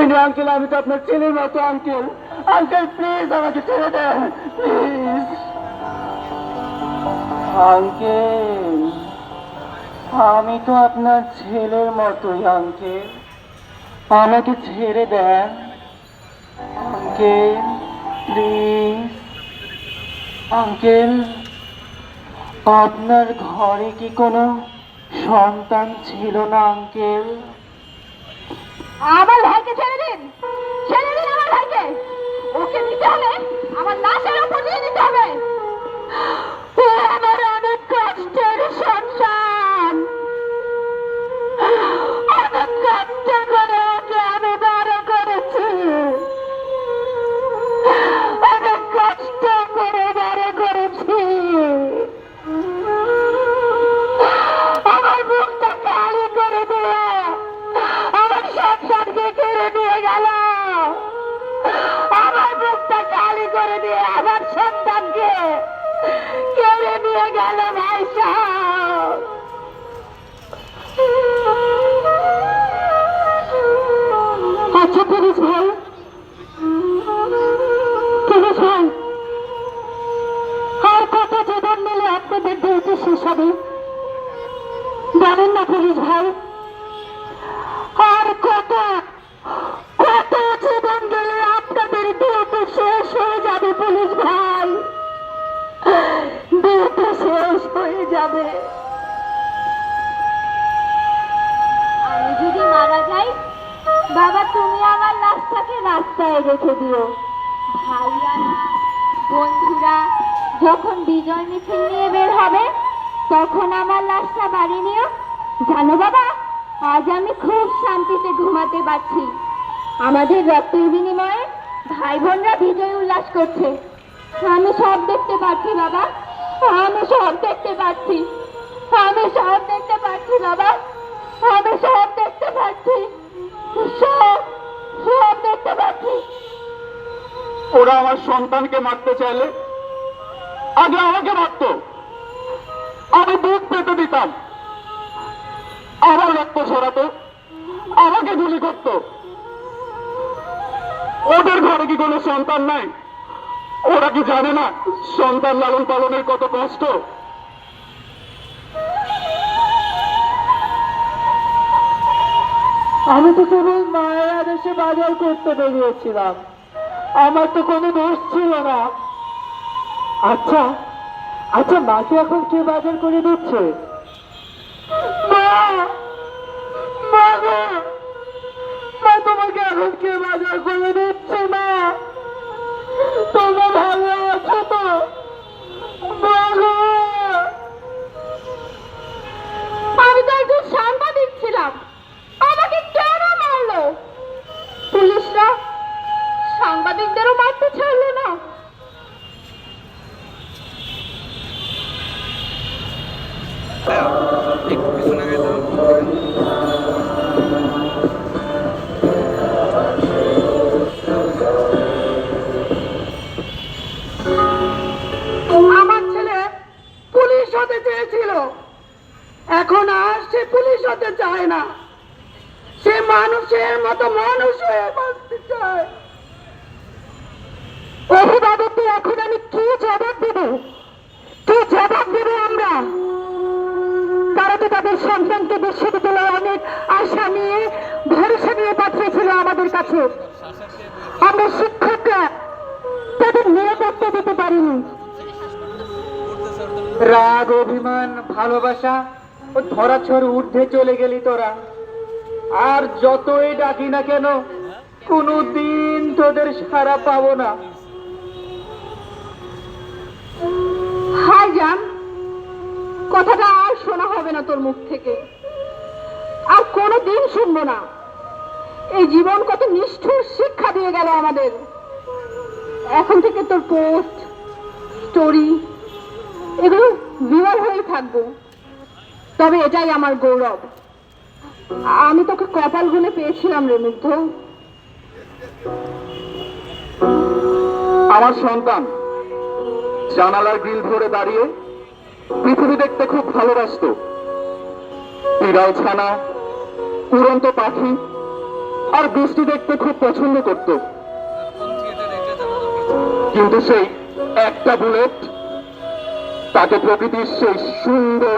Uncle, আমি তো আপনার ছেলের মতো আঙ্কেল। আঙ্কেল প্লিজ আমাকে ছেড়ে দেন, প্লিজ। আঙ্কেল, আমি তো আপনার ছেলের মতোই আঙ্কেল, আমাকে ছেড়ে দেন আঙ্কেল, প্লিজ। আঙ্কেল, আপনার ঘরে কি কোনো সন্তান ছিল না আঙ্কেল? আমার ভাইকে ছেড়ে দিন, ছেড়ে দিন আমার ভাইকে। ওকে নিতে হলে আমার লাশের উপর দিয়ে দিতে হবে। ও আমার অনেক কষ্টের সন্তান, অনেক কষ্ট করে ওকে আমি বড় করেছি, অনেক কষ্ট করে বড় করেছি। আমার মুখটা কালি করে দিয়ে আমার সন্তানকে কেড়ে নিয়ে গেল, আমার মুখটা কালি করে দিয়ে আমার সন্তানকে কেড়ে নিয়ে গেল ভাই সাহেব। আচ্ছা পুলিশ ভাই, পুলিশ ভাই, আর কত জীবন নিলে আপনাদের ডিউটি শেষ হবে জানেন না পুলিশ ভাই? আর কত কত জীবন গেলে আপনাদের ডিউটি শেষ হয়ে যাবে পুলিশ ভাই, ডিউটি শেষ হয়ে যাবে। আমি যদি মারা যাই বাবা, তুমি আমার লাশটাকে রাস্তায় রেখে দিও। ভাইয়ারা বন্ধুরা যখন বিজয় মিছিল নিয়ে বের হবে তখন আমার লাশটা বাড়ি নিও। জানো বাবা, আজ আমি খুব শান্তিতে ঘুমাতে পারছি। আমাদের রক্তের বিনিময়ে ভাই বোনরা বিজয় উল্লাস করছে। আমি সব দেখতে পাচ্ছি বাবা, আমি সব দেখতে পাচ্ছি, আমি সব দেখতে পাচ্ছি বাবা, আমি সব দেখতে পাচ্ছি, সব সব দেখতে পাচ্ছি। ওরা আমার সন্তানকে মারতে চাইলে আগে আমাকে মারতো, আমি দুধ পেতে দিতাম, আমার রক্ত সরাতো, আমাকে গুলি করত। ওদের ঘরে কি কোনো সন্তান নাই? ওরা কি জানে না সন্তান লালন পালনের কত কষ্ট? আমি তো কেবল মায়ের আদেশে বাজার করতে বেরিয়েছিলাম, আমার তো কোনো দোষ ছিল না। আচ্ছা আচ্ছা, মাকে এখন কে বাজার করে দিচ্ছে? মা, মা গো, মা তোমাকে এখন কে বাজার করে দিচ্ছে? মা, তোমরা ভালো আছো তো? মা গো, আমি তো একজন সাংবাদিক ছিলাম, আমাকে কেন মারলো? পুলিশরা সাংবাদিকদেরও মারতে ছাড়লো না। একটু পিছনে গেলে আমার ছেলে পুলিশ হতে চেয়েছিল, এখন আর সে পুলিশ হতে চায় না, সে মানুষের মতো মানুষ হয়ে বাঁচতে চায়। অভিভাবকদের এখন আমি কি জবাব দেব? কি জবাব দেবো আমরা? তারা তো তাদের সন্তানকে বিশ্ববিদ্যালয়ে অনেক আশা নিয়ে ভরসা নিয়ে পাঠিয়েছিল আমাদের কাছে, আমরা শিক্ষকরা তাদের নিরাপত্তা দিতে পারিনি। রাগ, অভিমান, ভালোবাসা ও ধরাছোঁয়ার ঊর্ধ্বে চলে গেলি তোরা। আর যতই ডাকি না কেন কোনোদিন তোদের সাড়া পাবো না। হাই জান, কথাটা আর শোনা হবে না তোর মুখ থেকে, আর কোনোদিন শুনবো না। এই জীবন কত নিষ্ঠুর শিক্ষা দিয়ে গেল আমাদের। এখন থেকে তোর পোস্ট, স্টোরি এগুলো বিরল হয়ে থাকবো, তবে এটাই আমার গৌরব। আমি তোকে কপাল গুনে পেয়েছিলাম রে মুগ্ধ। আমার সন্তান জানালার গ্রিল ধরে দাঁড়িয়ে পৃথিবী দেখতে খুব ভালোবাসতো। বিড়াল ছানা, উড়ন্ত পাখি আর বৃষ্টি দেখতে খুব পছন্দ করত, কিন্তু সেই একটা বুলেট তাকে প্রকৃতির সেই সুন্দর